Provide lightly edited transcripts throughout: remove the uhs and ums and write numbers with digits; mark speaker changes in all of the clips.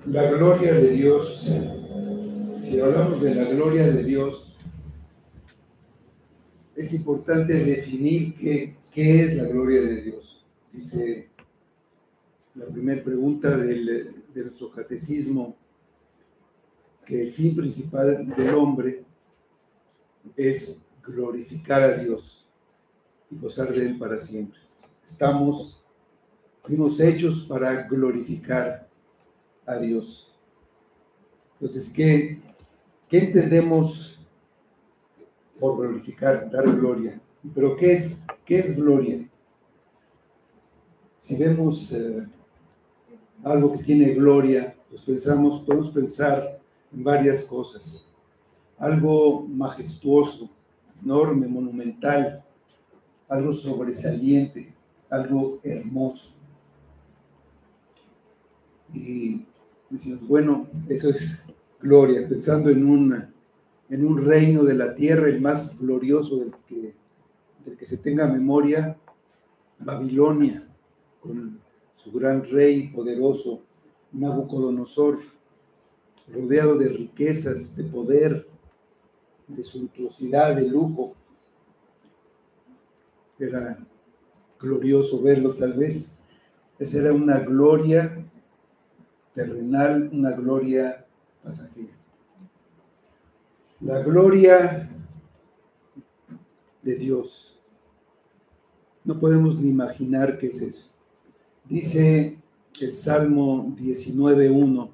Speaker 1: La gloria de Dios, si hablamos de la gloria de Dios, es importante definir qué es la gloria de Dios. Dice la primera pregunta de nuestro catecismo, que el fin principal del hombre es glorificar a Dios y gozar de Él para siempre. Fuimos hechos para glorificar a Dios. Entonces, ¿qué entendemos por glorificar, dar gloria? Pero ¿qué es gloria? Si vemos algo que tiene gloria, pues podemos pensar en varias cosas. Algo majestuoso, enorme, monumental, algo sobresaliente, algo hermoso. Y decimos, bueno, eso es gloria, pensando en un reino de la tierra, el más glorioso del que se tenga memoria, Babilonia, con su gran rey poderoso, Nabucodonosor, rodeado de riquezas, de poder, de suntuosidad, de lujo. Era glorioso verlo tal vez. Esa era una gloria terrenal, una gloria pasajera. La gloria de Dios. No podemos ni imaginar qué es eso. Dice el Salmo 19:1,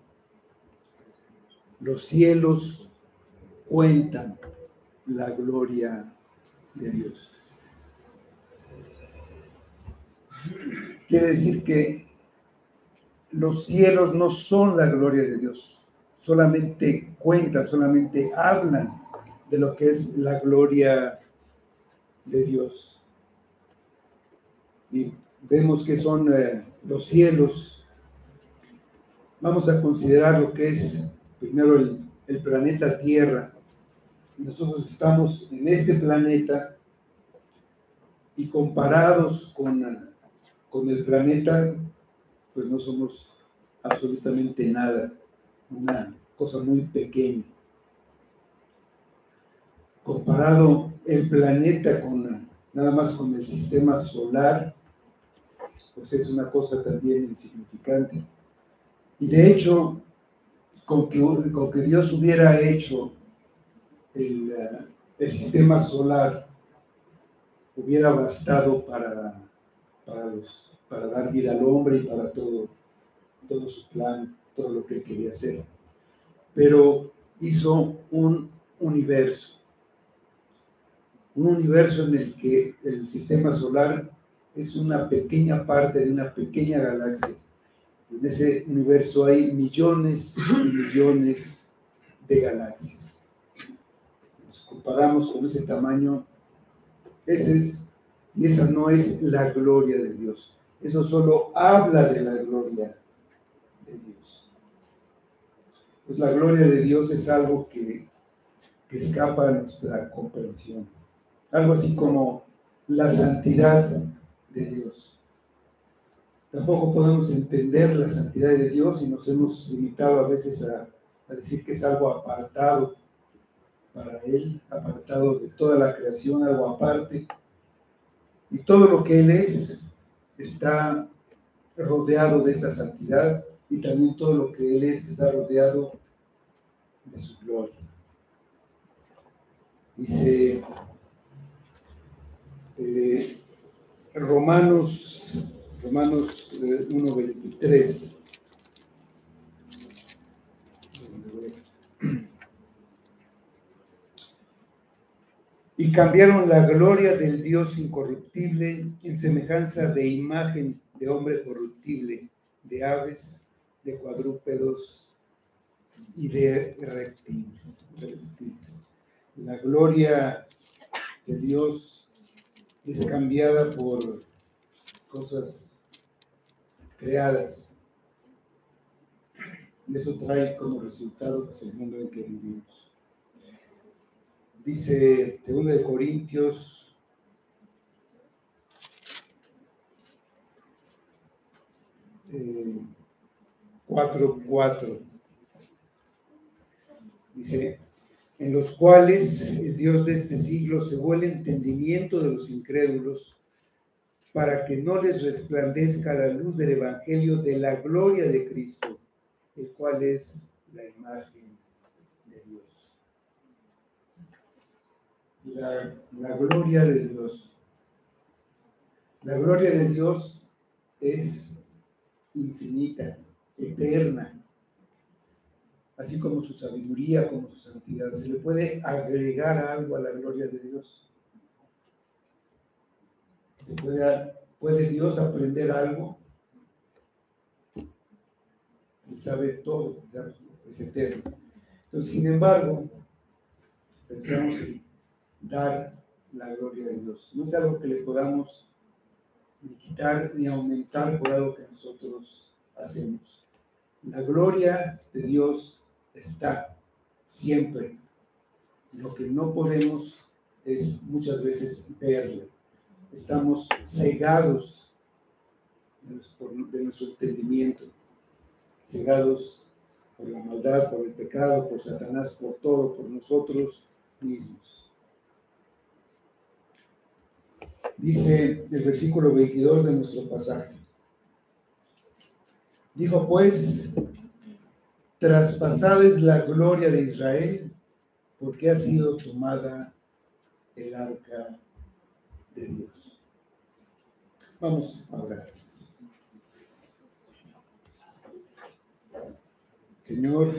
Speaker 1: los cielos cuentan la gloria de Dios. Quiere decir que los cielos no son la gloria de Dios, solamente cuentan, solamente hablan de lo que es la gloria de Dios. Y vemos que son los cielos. Vamos a considerar lo que es primero el planeta Tierra. Nosotros estamos en este planeta y comparados con el planeta, pues no somos absolutamente nada, una cosa muy pequeña. Comparado el planeta nada más con el sistema solar, pues es una cosa también insignificante. Y de hecho, con que Dios hubiera hecho el sistema solar, hubiera bastado para dar vida al hombre y para todo su plan, todo lo que él quería hacer. Pero hizo un universo en el que el sistema solar es una pequeña parte de una pequeña galaxia. En ese universo hay millones y millones de galaxias. Nos comparamos con ese tamaño, y esa no es la gloria de Dios. Eso solo habla de la gloria de Dios. Pues la gloria de Dios es algo que escapa a nuestra comprensión. Algo así como la santidad de Dios. Tampoco podemos entender la santidad de Dios y nos hemos limitado a veces a decir que es algo apartado para Él, apartado de toda la creación, algo aparte. Y todo lo que Él es está rodeado de esa santidad, y también todo lo que Él es está rodeado de su gloria. Dice Romanos 1:23. Y cambiaron la gloria del Dios incorruptible en semejanza de imagen de hombre corruptible, de aves, de cuadrúpedos y de reptiles. La gloria de Dios es cambiada por cosas creadas. Y eso trae como resultado pues, el mundo en que vivimos. Dice 2 Corintios 4:4. Dice, en los cuales el Dios de este siglo cegó el entendimiento de los incrédulos, para que no les resplandezca la luz del Evangelio de la gloria de Cristo, el cual es la imagen de Dios. La gloria de Dios. La gloria de Dios es infinita, eterna, así como su sabiduría, como su santidad. ¿Se le puede agregar algo a la gloria de Dios? ¿Puede Dios aprender algo? Él sabe todo, es eterno. Entonces, sin embargo, pensamos en dar la gloria de Dios. No es algo que le podamos ni quitar ni aumentar por algo que nosotros hacemos. La gloria de Dios está siempre. Lo que no podemos es muchas veces verla. Estamos cegados de nuestro entendimiento, cegados por la maldad, por el pecado, por Satanás, por todo, por nosotros mismos. Dice el versículo 22 de nuestro pasaje. Dijo pues, traspasada es la gloria de Israel, porque ha sido tomada el arca de Dios. Vamos a orar. Señor,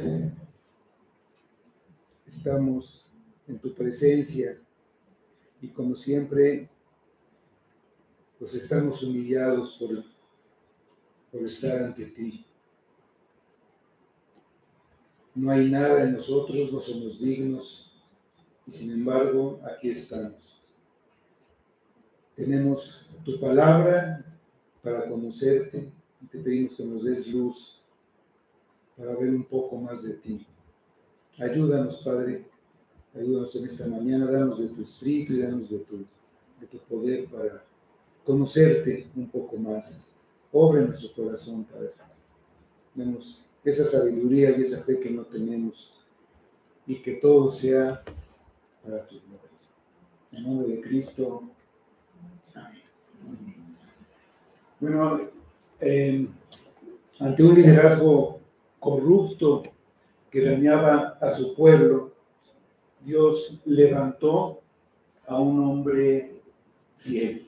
Speaker 1: estamos en tu presencia y como siempre, pues estamos humillados por estar ante ti. No hay nada en nosotros, no somos dignos y sin embargo aquí estamos. Tenemos tu palabra para conocerte y te pedimos que nos des luz para ver un poco más de ti. Ayúdanos, Padre, ayúdanos en esta mañana, danos de tu espíritu y danos de tu poder para conocerte un poco más. Obra en nuestro corazón, Padre. Danos esa sabiduría y esa fe que no tenemos y que todo sea para tu gloria. En nombre de Cristo. Amén. Bueno, ante un liderazgo corrupto que dañaba a su pueblo, Dios levantó a un hombre fiel.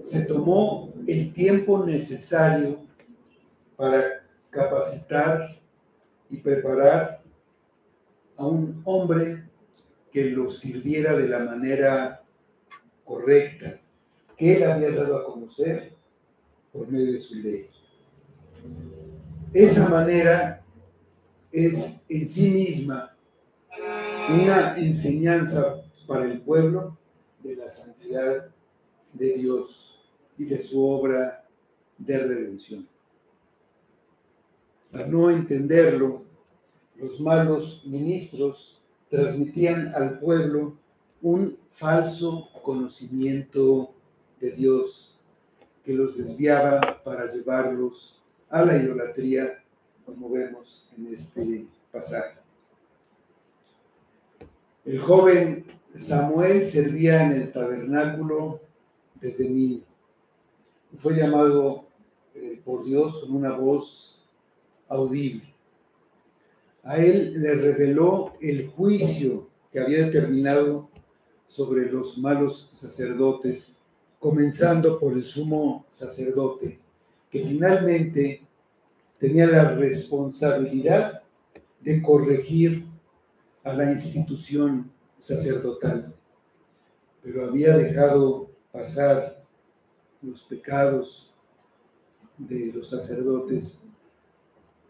Speaker 1: Se tomó el tiempo necesario para capacitar y preparar a un hombre que lo sirviera de la manera correcta, que él había dado a conocer por medio de su ley. Esa manera es en sí misma una enseñanza para el pueblo de la santidad de Dios y de su obra de redención. Al no entenderlo, los malos ministros transmitían al pueblo un falso conocimiento de Dios que los desviaba para llevarlos a la idolatría, como vemos en este pasaje. El joven Samuel servía en el tabernáculo desde niño. Fue llamado por Dios con una voz audible. A él le reveló el juicio que había determinado sobre los malos sacerdotes, comenzando por el sumo sacerdote, que finalmente tenía la responsabilidad de corregir a la institución sacerdotal, pero había dejado pasar los pecados de los sacerdotes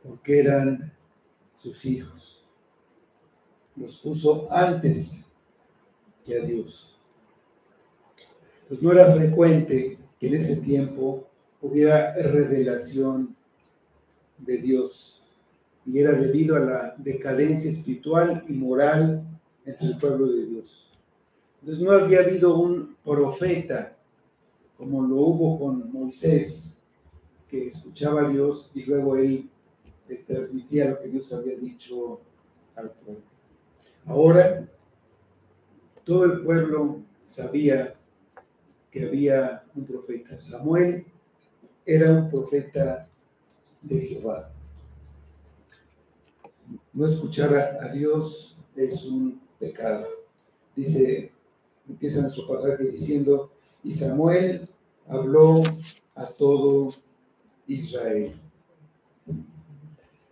Speaker 1: porque eran sus hijos. Los puso antes que a Dios. Pues no era frecuente que en ese tiempo hubiera revelación de Dios, y era debido a la decadencia espiritual y moral entre el pueblo de Dios. Entonces no había habido un profeta como lo hubo con Moisés, que escuchaba a Dios y luego él transmitía lo que Dios había dicho al pueblo. Ahora, todo el pueblo sabía que había un profeta. Samuel era un profeta de Jehová. No escuchar a Dios es un pecado. Dice, empieza nuestro pasaje diciendo, y Samuel habló a todo Israel.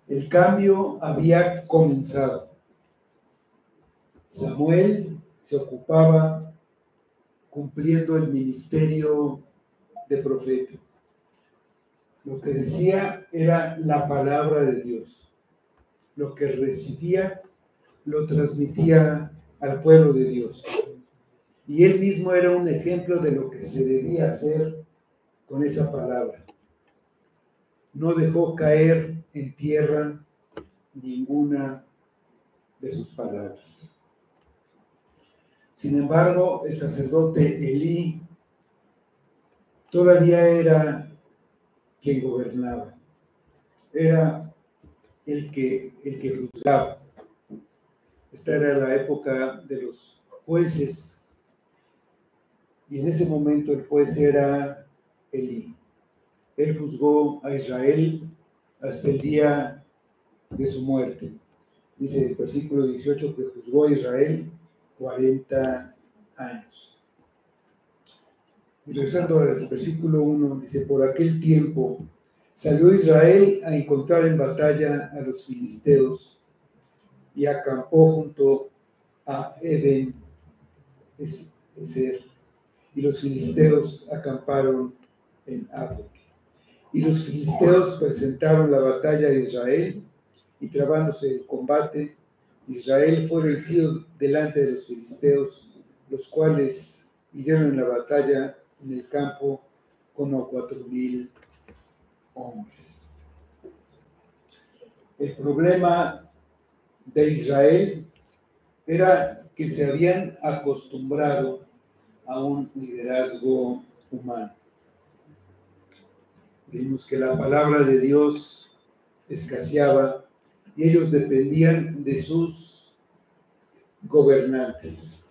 Speaker 1: El cambio había comenzado. Samuel se ocupaba cumpliendo el ministerio de profeta. Lo que decía era la palabra de Dios. Lo que recibía lo transmitía al pueblo de Dios. Y él mismo era un ejemplo de lo que se debía hacer con esa palabra. No dejó caer en tierra ninguna de sus palabras. Sin embargo, el sacerdote Elí todavía era quien gobernaba. Era el que juzgaba. Esta era la época de los jueces. Y en ese momento el juez era Elí. Él juzgó a Israel hasta el día de su muerte. Dice el versículo 18 que juzgó a Israel 40 años. Y regresando al versículo 1, dice, por aquel tiempo salió Israel a encontrar en batalla a los filisteos y acampó junto a Eben Ezer. Y los filisteos acamparon en Afec. Y los filisteos presentaron la batalla a Israel, y trabándose el combate, Israel fue vencido delante de los filisteos, los cuales hirieron en la batalla en el campo como 4,000 hombres. El problema de Israel era que se habían acostumbrado a un liderazgo humano. Vimos que la palabra de Dios escaseaba y ellos dependían de sus gobernantes.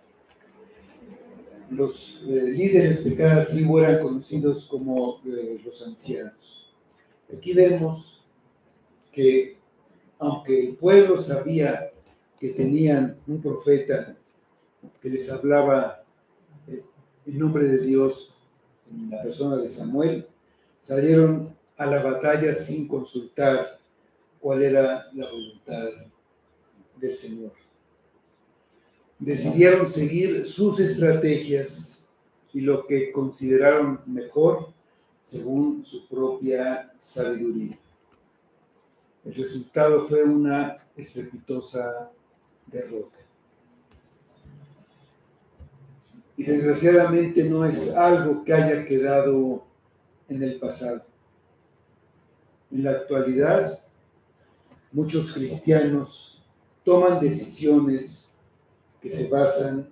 Speaker 1: Los líderes de cada tribu eran conocidos como los ancianos. Aquí vemos que aunque el pueblo sabía que tenían un profeta que les hablaba en nombre de Dios, en la persona de Samuel, salieron a la batalla sin consultar cuál era la voluntad del Señor. Decidieron seguir sus estrategias y lo que consideraron mejor según su propia sabiduría. El resultado fue una estrepitosa derrota. Y desgraciadamente no es algo que haya quedado en el pasado. En la actualidad, muchos cristianos toman decisiones que se basan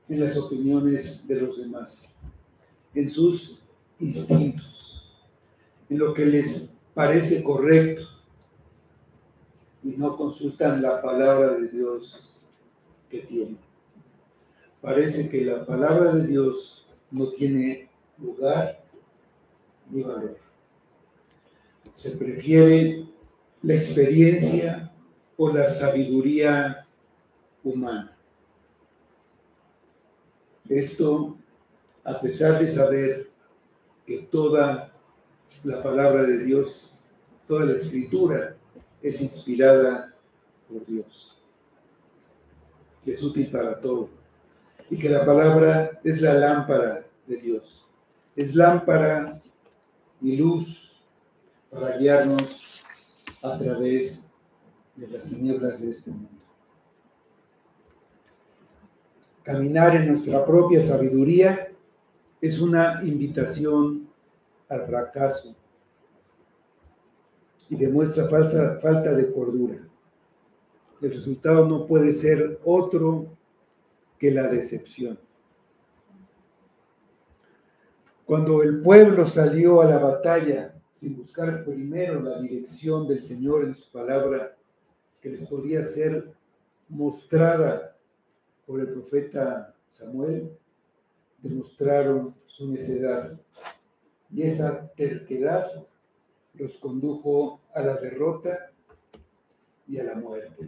Speaker 1: en las opiniones de los demás, en sus instintos, en lo que les parece correcto, y no consultan la palabra de Dios que tienen. Parece que la palabra de Dios no tiene lugar ni valor. Se prefiere la experiencia o la sabiduría humana. Esto, a pesar de saber que toda la palabra de Dios, toda la escritura es inspirada por Dios, que es útil para todo, y que la palabra es la lámpara de Dios, es lámpara y luz para guiarnos a través de las tinieblas de este mundo. Caminar en nuestra propia sabiduría es una invitación al fracaso y demuestra falta de cordura. El resultado no puede ser otro que la decepción. Cuando el pueblo salió a la batalla sin buscar primero la dirección del Señor en su palabra, que les podía ser mostrada por el profeta Samuel, demostraron su necedad. Y esa terquedad los condujo a la derrota y a la muerte.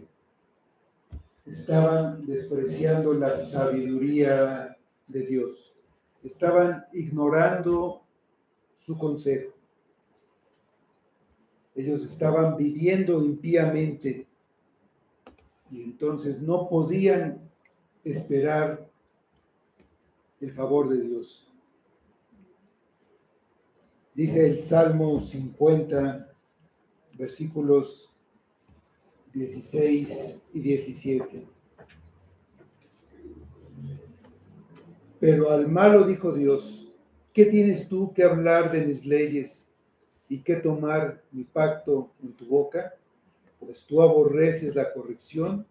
Speaker 1: Estaban despreciando la sabiduría de Dios. Estaban ignorando su consejo. Ellos estaban viviendo impíamente y entonces no podían esperar el favor de Dios. Dice el Salmo 50, versículos 16 y 17. Pero al malo dijo Dios: ¿qué tienes tú que hablar de mis leyes y que tomar mi pacto en tu boca? Pues tú aborreces la corrección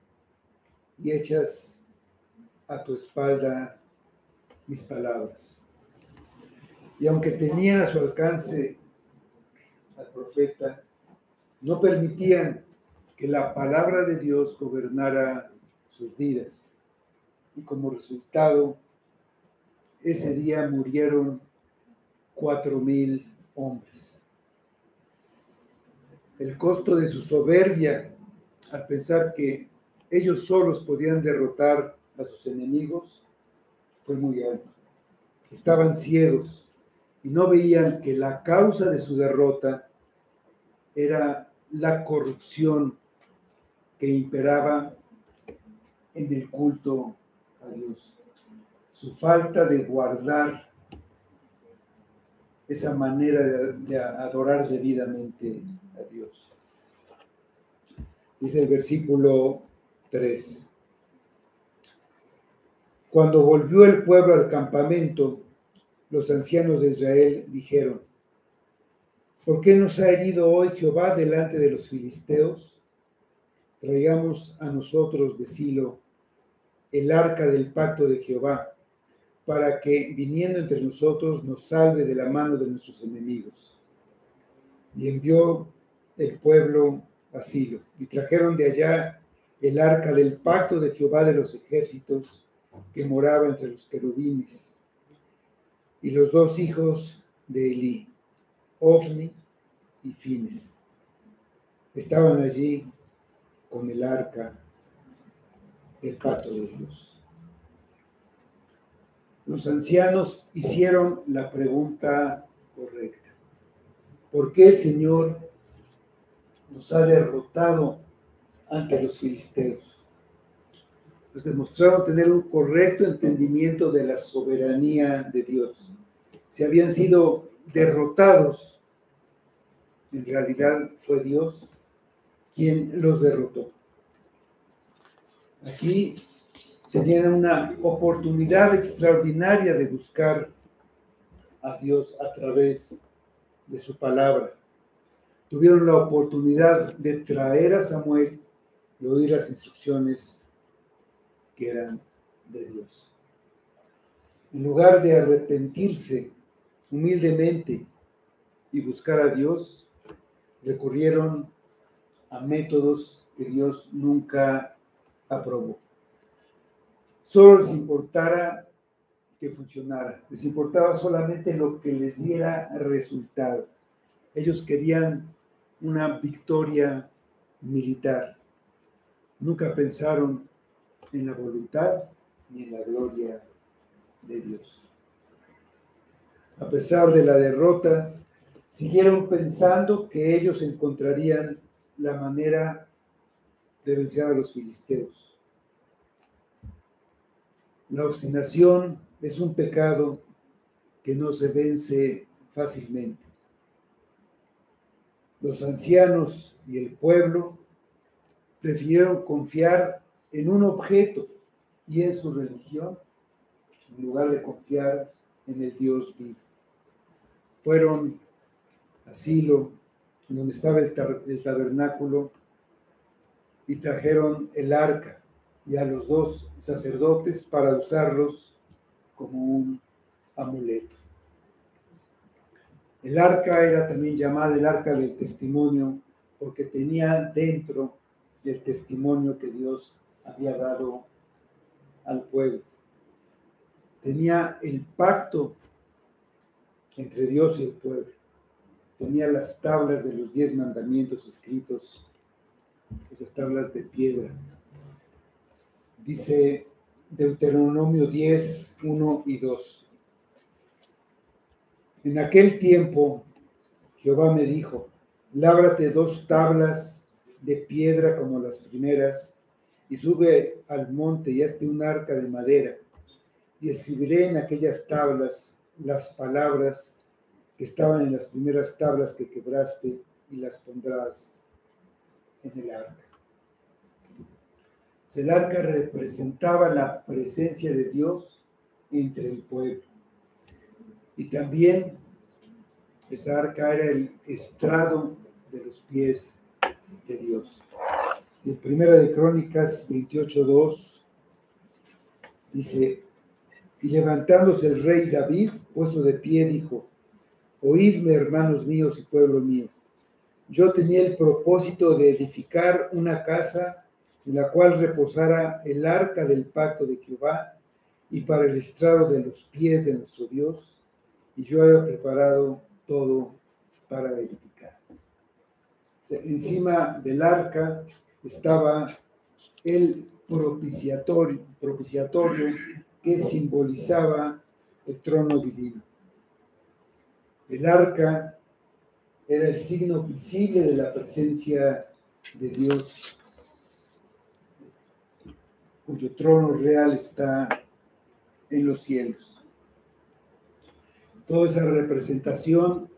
Speaker 1: y echas a tu espalda mis palabras. Y aunque tenían a su alcance al profeta, no permitían que la palabra de Dios gobernara sus vidas. Y como resultado, ese día murieron 4,000 hombres. El costo de su soberbia, al pensar que ellos solos podían derrotar a sus enemigos, fue muy alto. Estaban ciegos y no veían que la causa de su derrota era la corrupción que imperaba en el culto a Dios. Su falta de guardar esa manera de adorar debidamente a Dios. Dice el versículo 3. Cuando volvió el pueblo al campamento, los ancianos de Israel dijeron: ¿por qué nos ha herido hoy Jehová delante de los filisteos? Traigamos a nosotros de Silo el arca del pacto de Jehová, para que, viniendo entre nosotros, nos salve de la mano de nuestros enemigos. Y envió el pueblo a Silo, y trajeron de allá el arca del pacto de Jehová de los ejércitos, que moraba entre los querubines, y los dos hijos de Elí, Ofni y Fines, estaban allí con el arca del pacto de Dios. Los ancianos hicieron la pregunta correcta: ¿por qué el Señor nos ha derrotado ante los filisteos? Pues demostraron tener un correcto entendimiento de la soberanía de Dios. Si habían sido derrotados, en realidad fue Dios quien los derrotó. Aquí tenían una oportunidad extraordinaria de buscar a Dios a través de su palabra. Tuvieron la oportunidad de traer a Samuel y oír las instrucciones que eran de Dios. En lugar de arrepentirse humildemente y buscar a Dios, recurrieron a métodos que Dios nunca aprobó. Solo les importara que funcionara, les importaba solamente lo que les diera resultado. Ellos querían una victoria militar. Nunca pensaron en la voluntad ni en la gloria de Dios. A pesar de la derrota, siguieron pensando que ellos encontrarían la manera de vencer a los filisteos. La obstinación es un pecado que no se vence fácilmente. Los ancianos y el pueblo prefirieron confiar en un objeto y en su religión en lugar de confiar en el Dios vivo. Fueron a Silo, donde estaba el tabernáculo, y trajeron el arca y a los dos sacerdotes para usarlos como un amuleto. El arca era también llamada el arca del testimonio porque tenía dentro el testimonio que Dios había dado al pueblo. Tenía el pacto entre Dios y el pueblo. Tenía las tablas de los 10 mandamientos escritos, esas tablas de piedra. Dice Deuteronomio 10, 1 y 2. En aquel tiempo Jehová me dijo, lábrate 2 tablas de piedra como las primeras, y sube al monte y hazte un arca de madera, y escribiré en aquellas tablas las palabras que estaban en las primeras tablas que quebraste, y las pondrás en el arca. El arca representaba la presencia de Dios entre el pueblo. Y también esa arca era el estrado de los pies de Dios. En Primera de Crónicas 28:2 dice, y levantándose el rey David, puesto de pie, dijo, oídme, hermanos míos y pueblo mío. Yo tenía el propósito de edificar una casa en la cual reposara el arca del pacto de Jehová y para el estrado de los pies de nuestro Dios, y yo había preparado todo para edificar. O sea, encima del arca estaba el propiciatorio que simbolizaba el trono divino. El arca era el signo visible de la presencia de Dios, cuyo trono real está en los cielos. Toda esa representación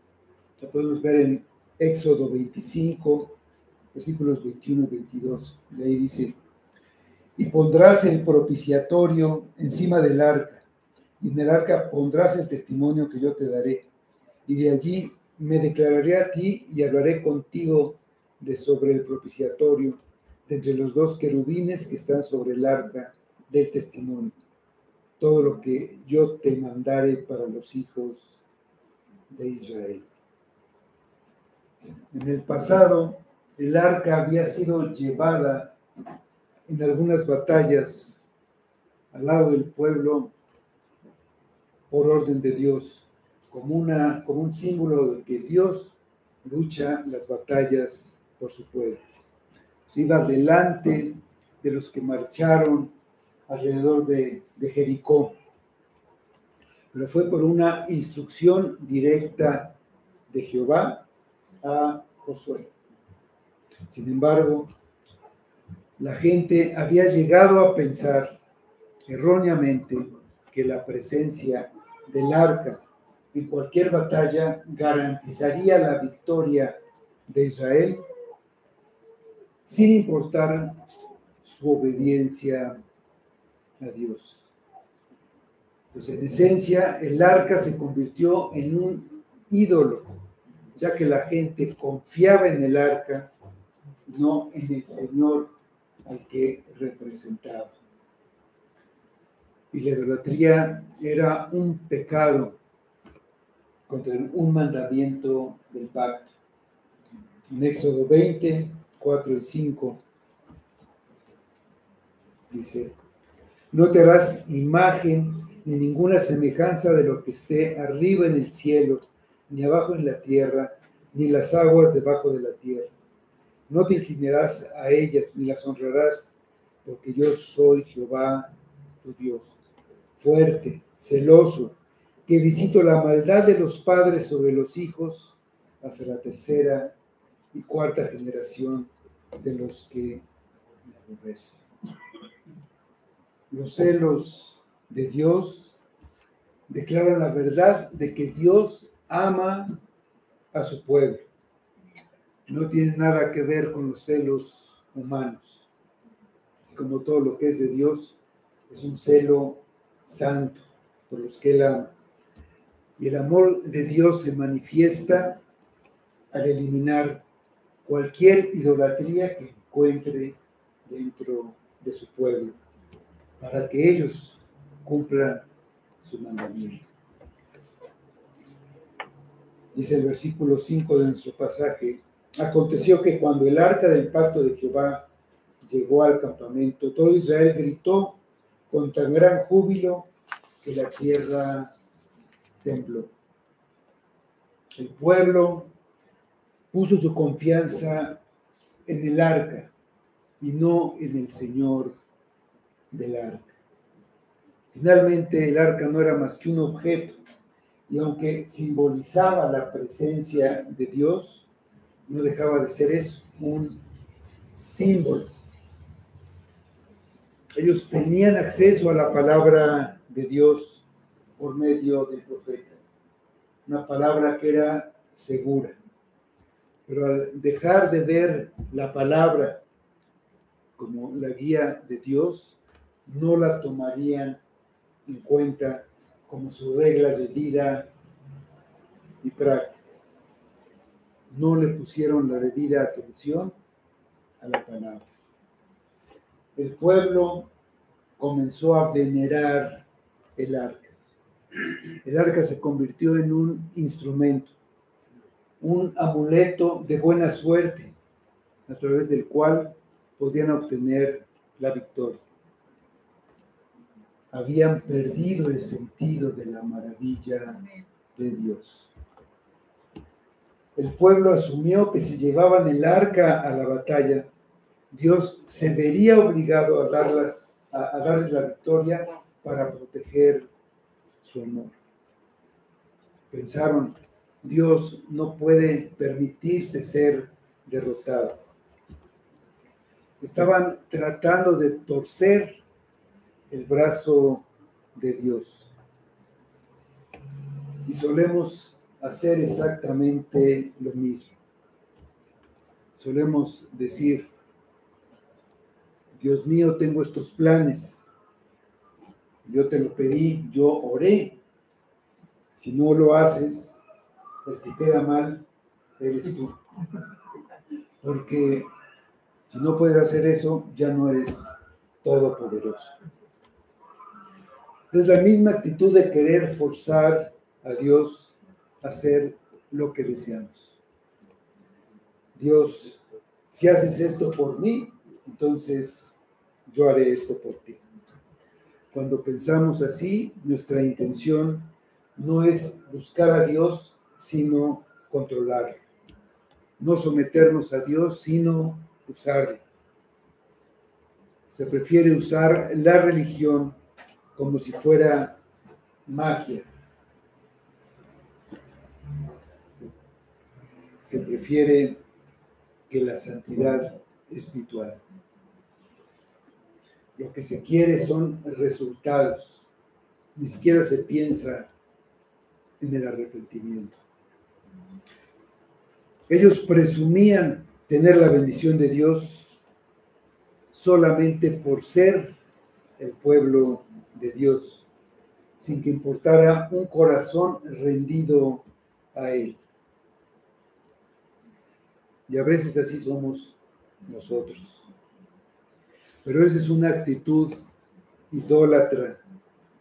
Speaker 1: la podemos ver en Éxodo 25, versículos 21 y 22. De ahí dice, y pondrás el propiciatorio encima del arca, y en el arca pondrás el testimonio que yo te daré, y de allí me declararé a ti y hablaré contigo de sobre el propiciatorio, de entre los 2 querubines que están sobre el arca del testimonio, todo lo que yo te mandare para los hijos de Israel. En el pasado, el arca había sido llevada en algunas batallas al lado del pueblo por orden de Dios, como un símbolo de que Dios lucha las batallas por su pueblo. Se iba delante de los que marcharon alrededor de Jericó, pero fue por una instrucción directa de Jehová a Josué. Sin embargo, la gente había llegado a pensar erróneamente que la presencia del arca en cualquier batalla garantizaría la victoria de Israel sin importar su obediencia a Dios. Entonces, en esencia, el arca se convirtió en un ídolo, ya que la gente confiaba en el arca, no en el Señor al que representaba. Y la idolatría era un pecado contra un mandamiento del pacto. En Éxodo 20, 4 y 5 dice, no te harás imagen ni ninguna semejanza de lo que esté arriba en el cielo, ni abajo en la tierra, ni las aguas debajo de la tierra. No te inclinarás a ellas, ni las honrarás, porque yo soy Jehová, tu Dios, fuerte, celoso, que visito la maldad de los padres sobre los hijos hasta la 3ª y 4ª generación de los que me aborrecen. Los celos de Dios declaran la verdad de que Dios ama a su pueblo. No tiene nada que ver con los celos humanos. Así como todo lo que es de Dios es un celo santo por los que Él ama. Y el amor de Dios se manifiesta al eliminar cualquier idolatría que encuentre dentro de su pueblo, para que ellos cumplan su mandamiento. Dice el versículo 5 de nuestro pasaje: aconteció que cuando el arca del pacto de Jehová llegó al campamento, todo Israel gritó con tan gran júbilo que la tierra tembló. El pueblo puso su confianza en el arca y no en el Señor del arca. Finalmente, el arca no era más que un objeto, y aunque simbolizaba la presencia de Dios, no dejaba de ser eso, un símbolo. Ellos tenían acceso a la palabra de Dios por medio del profeta, una palabra que era segura. Pero al dejar de ver la palabra como la guía de Dios, no la tomarían en cuenta como su regla de vida y práctica. No le pusieron la debida atención a la palabra. El pueblo comenzó a venerar el arca. El arca se convirtió en un instrumento, un amuleto de buena suerte, a través del cual podían obtener la victoria. Habían perdido el sentido de la maravilla de Dios. El pueblo asumió que si llevaban el arca a la batalla, Dios se vería obligado a darles la victoria para proteger su honor. Pensaron, Dios no puede permitirse ser derrotado. Estaban tratando de torcer el brazo de Dios. Y solemos hacer exactamente lo mismo. Solemos decir, Dios mío, tengo estos planes. Yo te lo pedí, yo oré. Si no lo haces, el que queda mal eres tú. Porque si no puedes hacer eso, ya no eres todopoderoso. Es la misma actitud de querer forzar a Dios a hacer lo que deseamos. Dios, si haces esto por mí, entonces yo haré esto por ti. Cuando pensamos así, nuestra intención no es buscar a Dios, sino controlarlo. No someternos a Dios, sino usarlo. Se prefiere usar la religión como si fuera magia. Se prefiere que la santidad espiritual. Lo que se quiere son resultados. Ni siquiera se piensa en el arrepentimiento. Ellos presumían tener la bendición de Dios solamente por ser el pueblo de Dios, sin que importara un corazón rendido a Él. Y a veces así somos nosotros. Pero esa es una actitud idólatra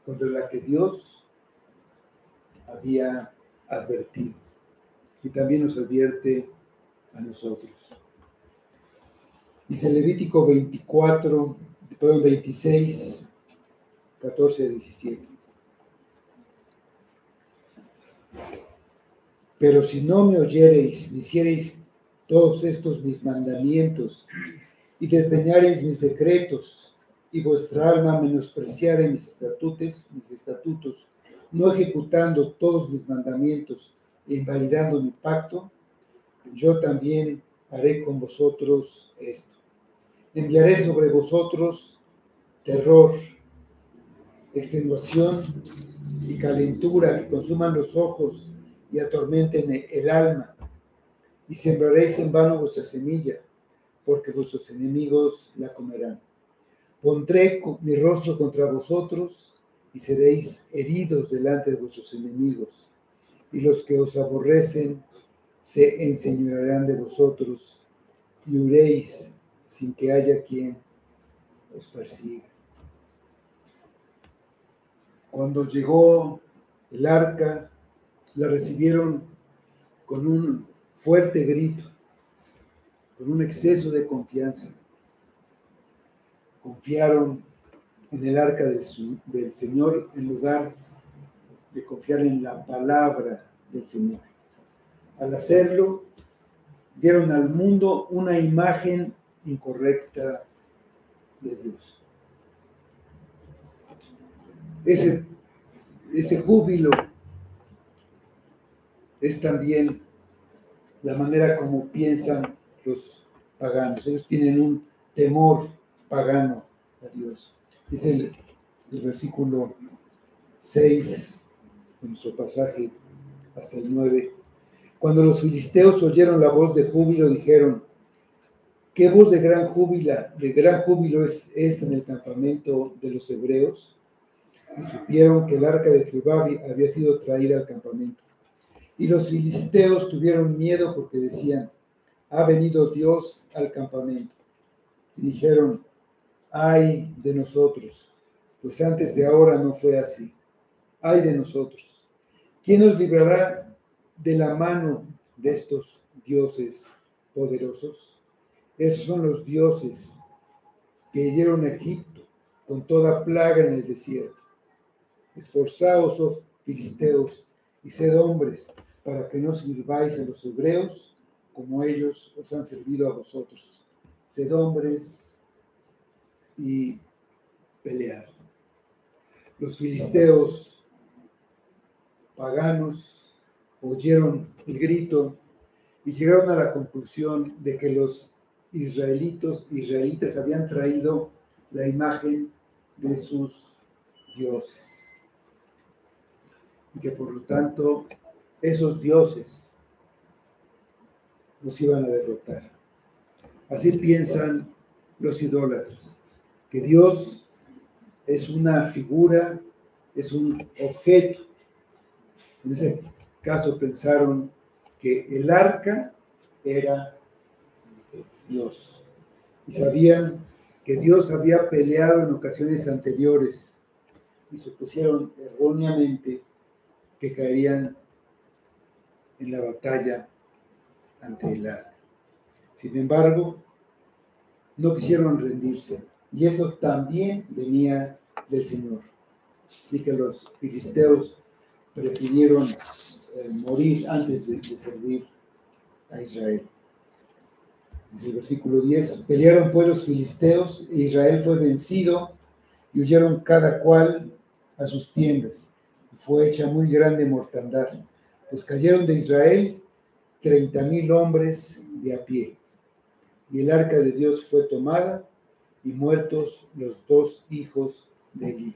Speaker 1: contra la que Dios había advertido. Y también nos advierte a nosotros. Dice Levítico 26, 14 a 17. Pero si no me oyereis, ni hiciereis todos estos mis mandamientos, y desdeñareis mis decretos, y vuestra alma menospreciare mis estatutos, no ejecutando todos mis mandamientos e invalidando mi pacto, yo también haré con vosotros esto. Enviaré sobre vosotros terror, extenuación y calentura que consuman los ojos y atormenten el alma, y sembraréis en vano vuestra semilla, porque vuestros enemigos la comerán. Pondré mi rostro contra vosotros, y seréis heridos delante de vuestros enemigos, y los que os aborrecen se enseñorearán de vosotros, y huiréis sin que haya quien os persiga. Cuando llegó el arca, la recibieron con un fuerte grito, con un exceso de confianza. Confiaron en el arca del Señor en lugar de confiar en la palabra del Señor. Al hacerlo, dieron al mundo una imagen incorrecta de Dios. Ese júbilo es también la manera como piensan los paganos. Ellos tienen un temor pagano a Dios. Es el versículo 6 de nuestro pasaje hasta el 9. Cuando los filisteos oyeron la voz de júbilo, dijeron: ¿qué voz de gran júbilo es esta en el campamento de los hebreos? Y supieron que el arca de Jehová había sido traída al campamento. Y los filisteos tuvieron miedo porque decían: ha venido Dios al campamento. Y dijeron: ay de nosotros, pues antes de ahora no fue así. Ay de nosotros. ¿Quién nos librará de la mano de estos dioses poderosos? Esos son los dioses que hirieron a Egipto con toda plaga en el desierto. Esforzaos, oh filisteos, y sed hombres, para que no sirváis a los hebreos como ellos os han servido a vosotros. Sed hombres y pelead. Los filisteos paganos oyeron el grito y llegaron a la conclusión de que los israelitas habían traído la imagen de sus dioses y que por lo tanto esos dioses los iban a derrotar. Así piensan los idólatras, que Dios es una figura, es un objeto. En ese caso pensaron que el arca era Dios. Y sabían que Dios había peleado en ocasiones anteriores y supusieron erróneamente que caerían en la batalla ante el arca. Sin embargo, no quisieron rendirse, y eso también venía del Señor. Así que los filisteos prefirieron morir antes de servir a Israel. Dice el versículo 10: pelearon pues los filisteos, e Israel fue vencido, y huyeron cada cual a sus tiendas. Y fue hecha muy grande mortandad, pues cayeron de Israel 30,000 hombres de a pie. Y el arca de Dios fue tomada, y muertos los dos hijos de Eli,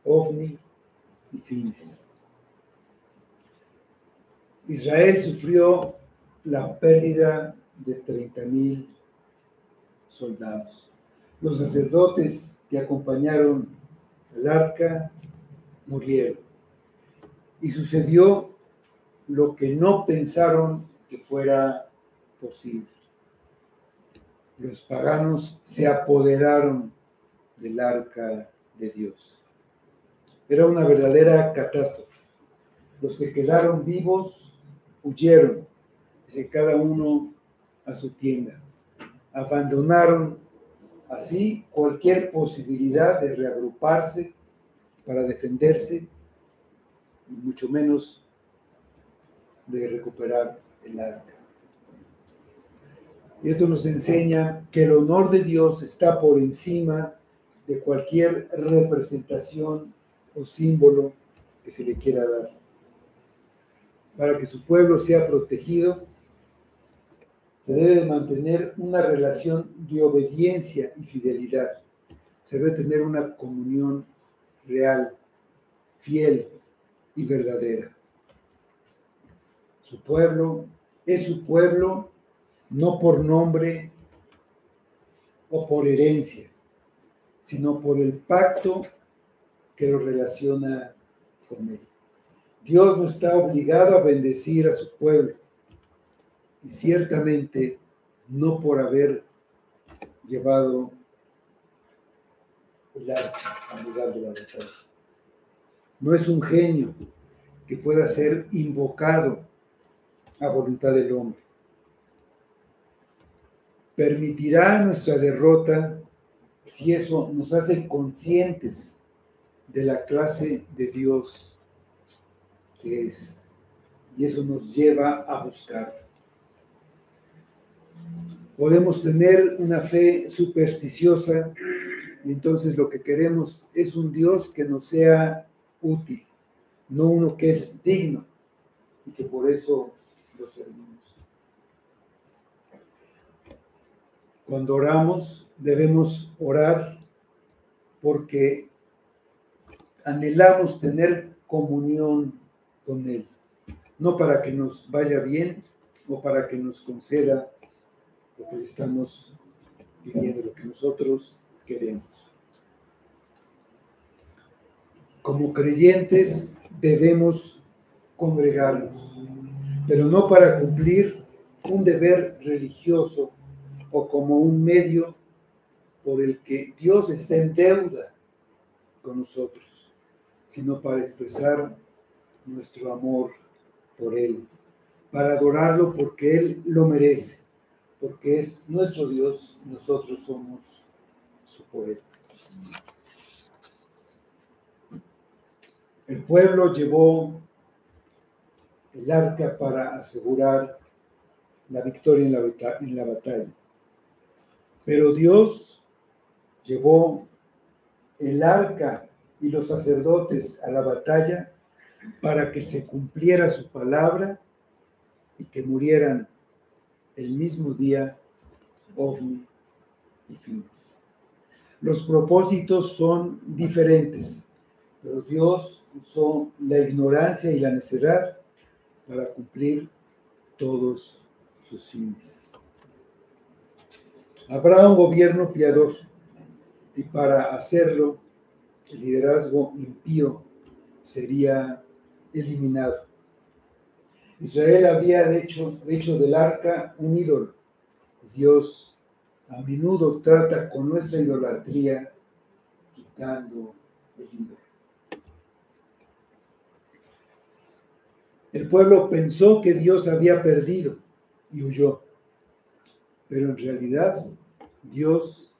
Speaker 1: Ofni y Fines. Israel sufrió la pérdida de 30,000 soldados. Los sacerdotes que acompañaron al arca murieron. Y sucedió lo que no pensaron que fuera posible. Los paganos se apoderaron del arca de Dios. Era una verdadera catástrofe. Los que quedaron vivos huyeron, dice, cada uno a su tienda. Abandonaron así cualquier posibilidad de reagruparse para defenderse, y mucho menos de recuperar el arca. Y esto nos enseña que el honor de Dios está por encima de cualquier representación o símbolo que se le quiera dar. Para que su pueblo sea protegido, se debe de mantener una relación de obediencia y fidelidad. Se debe tener una comunión real, fiel y verdadera. Su pueblo es su pueblo no por nombre o por herencia, sino por el pacto que lo relaciona con él. Dios no está obligado a bendecir a su pueblo, y ciertamente no por haber llevado el arca al lugar de la batalla. No es un genio que pueda ser invocado a voluntad del hombre. Permitirá nuestra derrota si eso nos hace conscientes de la clase de Dios que es. Y eso nos lleva a buscar. Podemos tener una fe supersticiosa y entonces lo que queremos es un Dios que nos sea útil, no uno que es digno y que por eso lo servimos. Cuando oramos, debemos orar porque anhelamos tener comunión con Él, no para que nos vaya bien o para que nos conceda lo que estamos pidiendo, lo que nosotros queremos. Como creyentes debemos congregarnos, pero no para cumplir un deber religioso o como un medio por el que Dios está en deuda con nosotros, sino para expresar nuestro amor por Él, para adorarlo porque Él lo merece, porque es nuestro Dios, nosotros somos su pueblo. El pueblo llevó el arca para asegurar la victoria en la batalla, pero Dios llevó el arca y los sacerdotes a la batalla para que se cumpliera su palabra y que murieran el mismo día Ofni y Finees. Los propósitos son diferentes, pero Dios usó la ignorancia y la necedad para cumplir todos sus fines. Habrá un gobierno piadoso y para hacerlo el liderazgo impío sería eliminado. Israel había hecho del arca un ídolo. Dios a menudo trata con nuestra idolatría quitando el ídolo. El pueblo pensó que Dios había perdido y huyó, pero en realidad Dios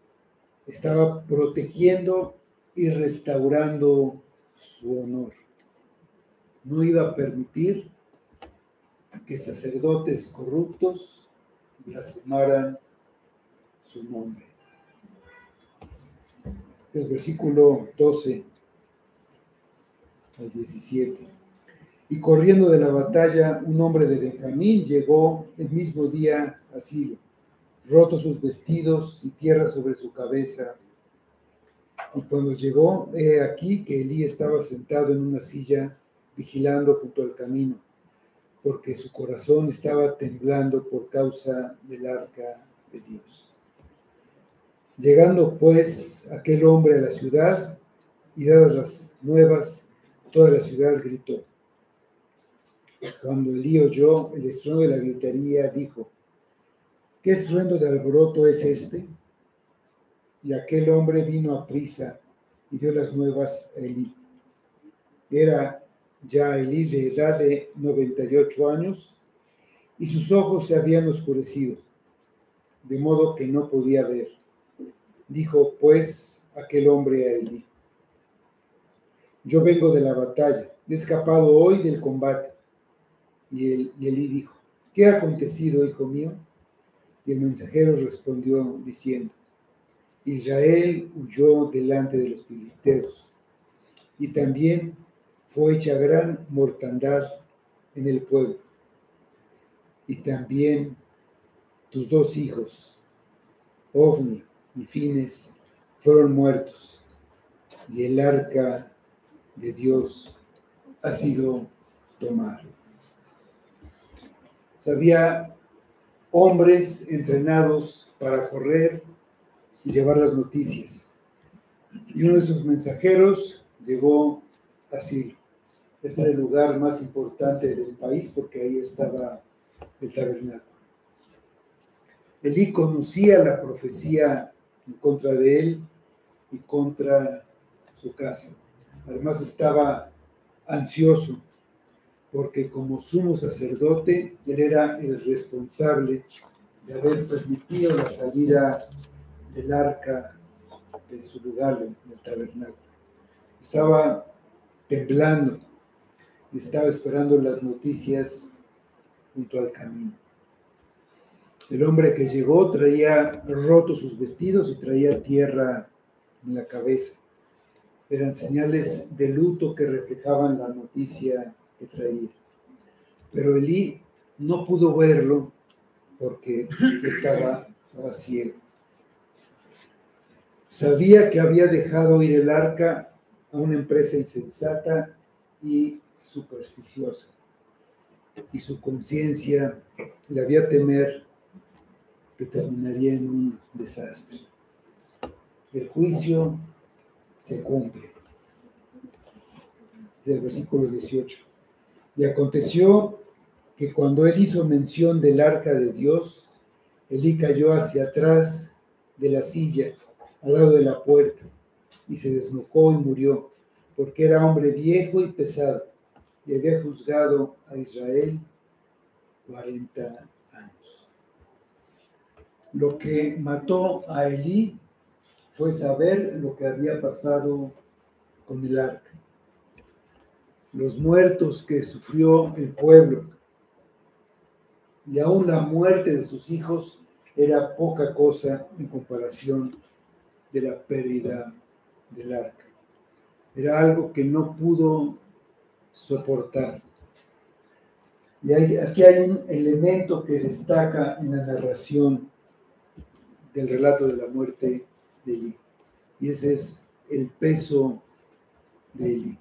Speaker 1: estaba protegiendo y restaurando su honor. No iba a permitir que sacerdotes corruptos blasfemaran su nombre. El versículo 12 al 17. Y corriendo de la batalla, un hombre de Benjamín llegó el mismo día a Silo, rotos sus vestidos y tierra sobre su cabeza. Y cuando llegó, he aquí que Elí estaba sentado en una silla vigilando junto al camino, porque su corazón estaba temblando por causa del arca de Dios. Llegando pues aquel hombre a la ciudad y dadas las nuevas, toda la ciudad gritó. Cuando Elí oyó el estruendo de la gritería, dijo: ¿qué estruendo de alboroto es este? Y aquel hombre vino a prisa y dio las nuevas a Elí. Era ya Elí de edad de 98 años y sus ojos se habían oscurecido, de modo que no podía ver. Dijo pues aquel hombre a Elí: yo vengo de la batalla, he escapado hoy del combate. Y Elí dijo: ¿qué ha acontecido, hijo mío? Y el mensajero respondió diciendo: Israel huyó delante de los filisteos, y también fue hecha gran mortandad en el pueblo. Y también tus dos hijos, Ofni y Finees, fueron muertos, y el arca de Dios ha sido tomada. Había hombres entrenados para correr y llevar las noticias. Y uno de sus mensajeros llegó a Silo. Este era el lugar más importante del país porque ahí estaba el tabernáculo. Elí conocía la profecía en contra de él y contra su casa. Además estaba ansioso porque como sumo sacerdote, él era el responsable de haber permitido la salida del arca de su lugar, del tabernáculo. Estaba temblando y estaba esperando las noticias junto al camino. El hombre que llegó traía rotos sus vestidos y traía tierra en la cabeza. Eran señales de luto que reflejaban la noticia que traía. Pero Elí no pudo verlo porque estaba ciego. Sabía que había dejado ir el arca a una empresa insensata y supersticiosa, y su conciencia le había temer que terminaría en un desastre. El juicio se cumple. Del versículo 18. Y aconteció que cuando él hizo mención del arca de Dios, Elí cayó hacia atrás de la silla, al lado de la puerta, y se desnucó y murió, porque era hombre viejo y pesado, y había juzgado a Israel 40 años. Lo que mató a Elí fue saber lo que había pasado con el arca, los muertos que sufrió el pueblo, y aún la muerte de sus hijos era poca cosa en comparación de la pérdida del arca. Era algo que no pudo soportar. Y aquí hay un elemento que destaca en la narración del relato de la muerte de Elí, y ese es el peso de Elí.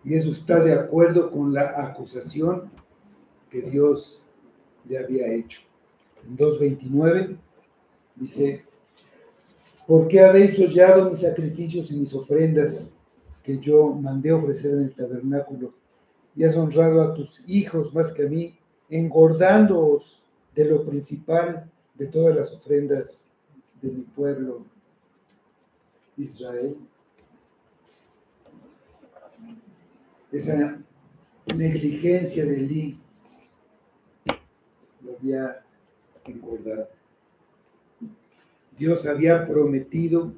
Speaker 1: Y eso está de acuerdo con la acusación que Dios le había hecho. En 2:29 dice: ¿por qué habéis hollado mis sacrificios y mis ofrendas que yo mandé ofrecer en el tabernáculo? Y has honrado a tus hijos más que a mí, engordándoos de lo principal de todas las ofrendas de mi pueblo Israel. Esa negligencia de Elí lo había engordado. Dios había prometido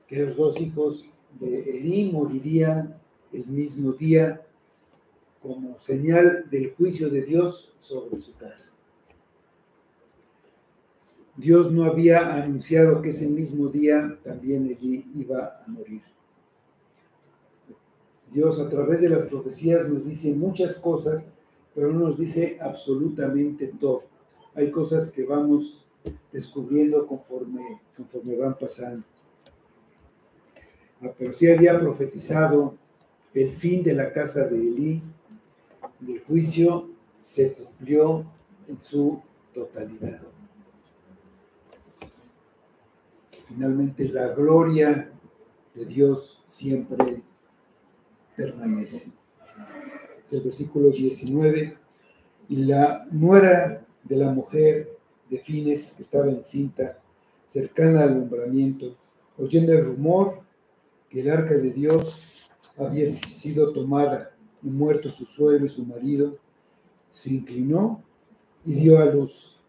Speaker 1: que los dos hijos de Elí morirían el mismo día como señal del juicio de Dios sobre su casa. Dios no había anunciado que ese mismo día también Elí iba a morir. Dios a través de las profecías nos dice muchas cosas, pero no nos dice absolutamente todo. Hay cosas que vamos descubriendo conforme van pasando. Pero sí había profetizado el fin de la casa de Elí, y el juicio se cumplió en su totalidad. Finalmente, la gloria de Dios siempre permanece. Es el versículo 19. Y la nuera de la mujer de Fines, que estaba encinta, cercana al alumbramiento, oyendo el rumor que el arca de Dios había sido tomada y muerto su suegro y su marido, se inclinó y dio a luz,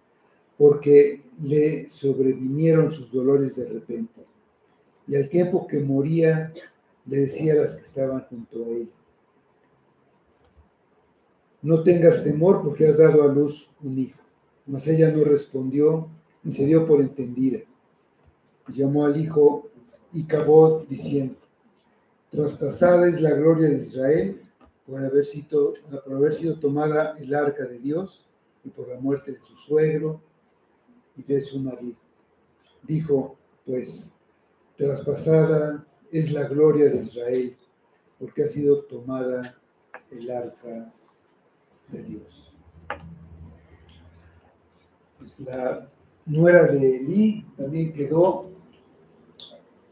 Speaker 1: porque le sobrevinieron sus dolores de repente. Y al tiempo que moría, le decía a las que estaban junto a ella: no tengas temor, porque has dado a luz un hijo. Mas ella no respondió ni se dio por entendida. Y llamó al hijo Icabod, diciendo: traspasada es la gloria de Israel por haber sido tomada el arca de Dios y por la muerte de su suegro y de su marido. Dijo, pues, traspasada es la gloria de Israel porque ha sido tomada el arca de Dios. Pues la nuera de Elí también quedó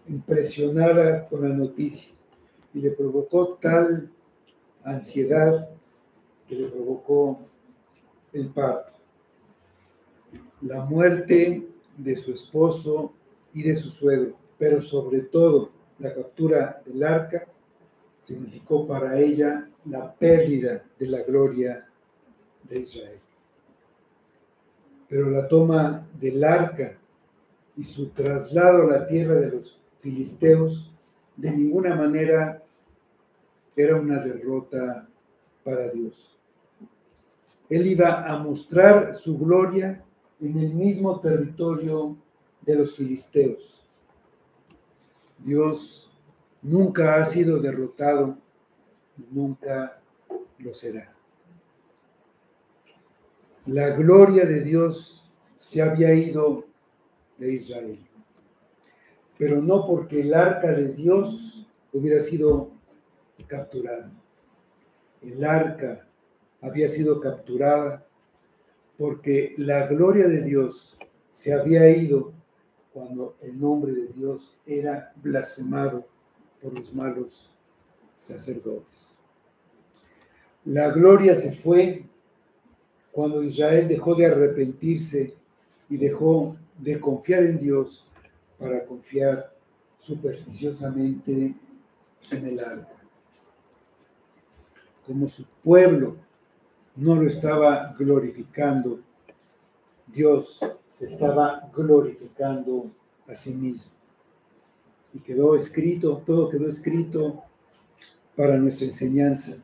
Speaker 1: impresionada con la noticia y le provocó tal ansiedad que le provocó el parto. La muerte de su esposo y de su suegro, pero sobre todo la captura del arca, significó para ella la pérdida de la gloria de Israel. Pero la toma del arca y su traslado a la tierra de los filisteos de ninguna manera era una derrota para Dios. Él iba a mostrar su gloria en el mismo territorio de los filisteos. Dios nunca ha sido derrotado, nunca lo será. La gloria de Dios se había ido de Israel, pero no porque el arca de Dios hubiera sido capturada. El arca había sido capturada porque la gloria de Dios se había ido cuando el nombre de Dios era blasfemado por los malos sacerdotes. La gloria se fue cuando Israel dejó de arrepentirse y dejó de confiar en Dios para confiar supersticiosamente en el arca. Como su pueblo no lo estaba glorificando, Dios se estaba glorificando a sí mismo. Y quedó escrito, todo quedó escrito para nuestra enseñanza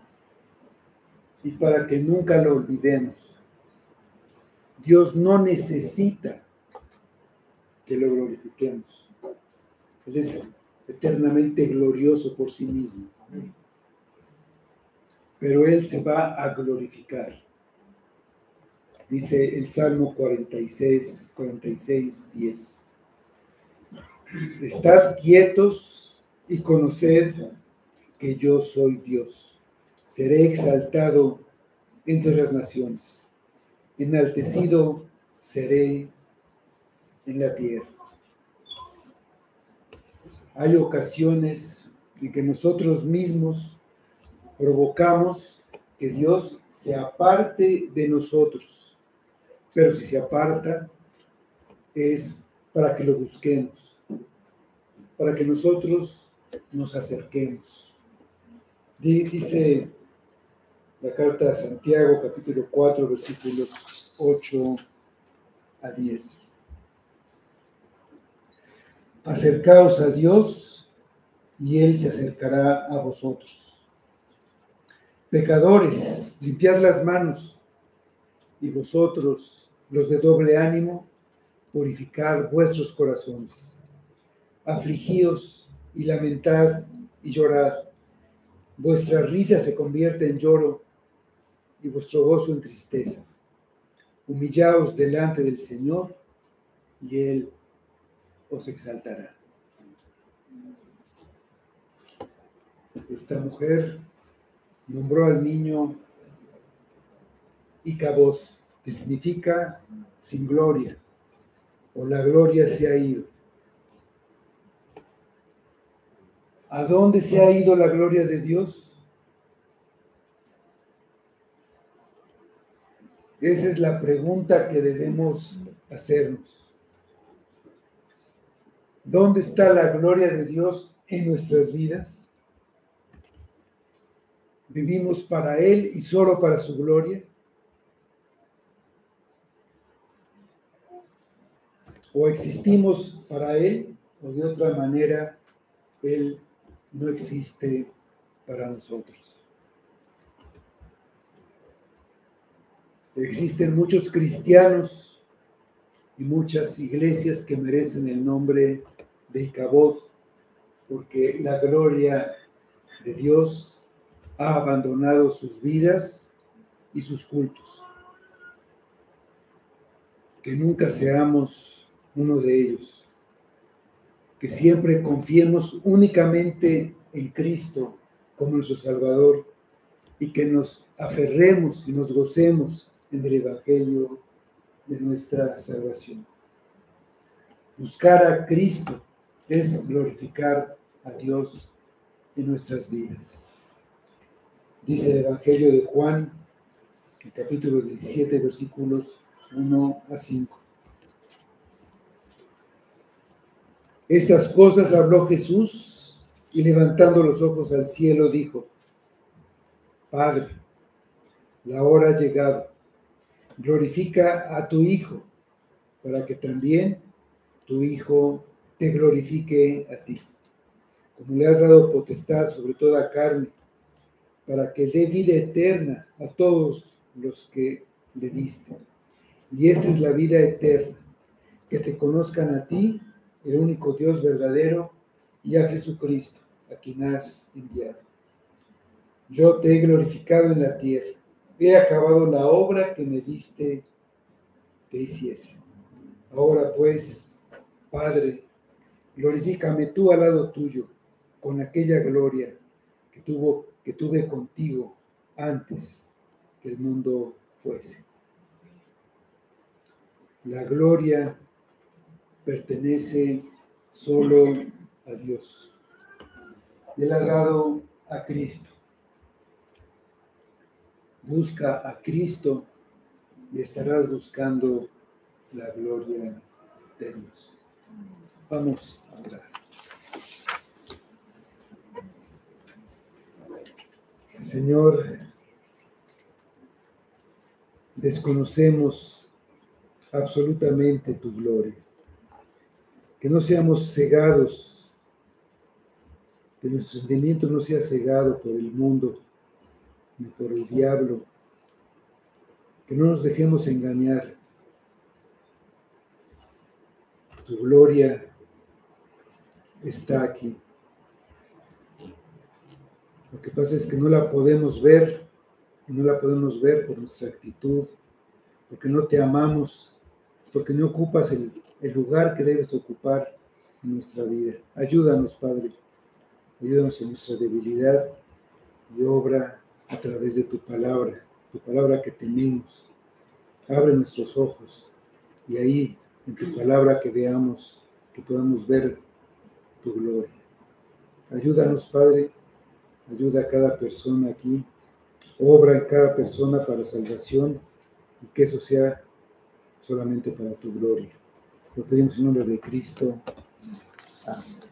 Speaker 1: y para que nunca lo olvidemos. Dios no necesita que lo glorifiquemos. Él es eternamente glorioso por sí mismo. Pero Él se va a glorificar. Dice el Salmo 46, 10. Estad quietos y conoced que yo soy Dios. Seré exaltado entre las naciones. Enaltecido seré en la tierra. Hay ocasiones en que nosotros mismos provocamos que Dios se aparte de nosotros, pero si se aparta es para que lo busquemos, para que nosotros nos acerquemos. Dice la carta a Santiago, capítulo 4, versículos 8 a 10. Acercaos a Dios y Él se acercará a vosotros. Pecadores, limpiad las manos, y vosotros, los de doble ánimo, purificad vuestros corazones. Afligíos y lamentad y llorad. Vuestra risa se convierte en lloro y vuestro gozo en tristeza. Humillaos delante del Señor y Él os exaltará. Esta mujer nombró al niño Icabod, que significa sin gloria, o la gloria se ha ido. ¿A dónde se ha ido la gloria de Dios? Esa es la pregunta que debemos hacernos. ¿Dónde está la gloria de Dios en nuestras vidas? ¿Vivimos para Él y solo para su gloria? ¿O existimos para Él o de otra manera Él no existe para nosotros? Existen muchos cristianos y muchas iglesias que merecen el nombre de Icabod, porque la gloria de Dios ha abandonado sus vidas y sus cultos. Que nunca seamos uno de ellos. Que siempre confiemos únicamente en Cristo como nuestro Salvador y que nos aferremos y nos gocemos en el Evangelio de nuestra salvación. Buscar a Cristo es glorificar a Dios en nuestras vidas. Dice el Evangelio de Juan, el capítulo 17, versículos 1 a 5. Estas cosas habló Jesús y levantando los ojos al cielo dijo: Padre, la hora ha llegado. Glorifica a tu Hijo, para que también tu Hijo te glorifique a ti, como le has dado potestad sobre toda carne, para que dé vida eterna a todos los que le diste. Y esta es la vida eterna, que te conozcan a ti, el único Dios verdadero, y a Jesucristo, a quien has enviado. Yo te he glorificado en la tierra, he acabado la obra que me diste que hiciese. Ahora pues, Padre, glorifícame tú al lado tuyo, con aquella gloria que tuve contigo antes que el mundo fuese. La gloria pertenece solo a Dios. Él ha dado a Cristo. Busca a Cristo y estarás buscando la gloria de Dios. Vamos a orar. Señor, desconocemos absolutamente tu gloria. Que no seamos cegados, que nuestro sentimiento no sea cegado por el mundo ni por el diablo, que no nos dejemos engañar. Tu gloria está aquí. Lo que pasa es que no la podemos ver, y no la podemos ver por nuestra actitud, porque no te amamos, porque no ocupas el lugar que debes ocupar en nuestra vida. Ayúdanos, Padre, ayúdanos en nuestra debilidad y obra a través de tu palabra que tenemos. Abre nuestros ojos y ahí, en tu palabra, que veamos, que podamos ver tu gloria. Ayúdanos, Padre, ayuda a cada persona aquí, obra en cada persona para salvación y que eso sea solamente para tu gloria. Lo pedimos en nombre de Cristo. Amén.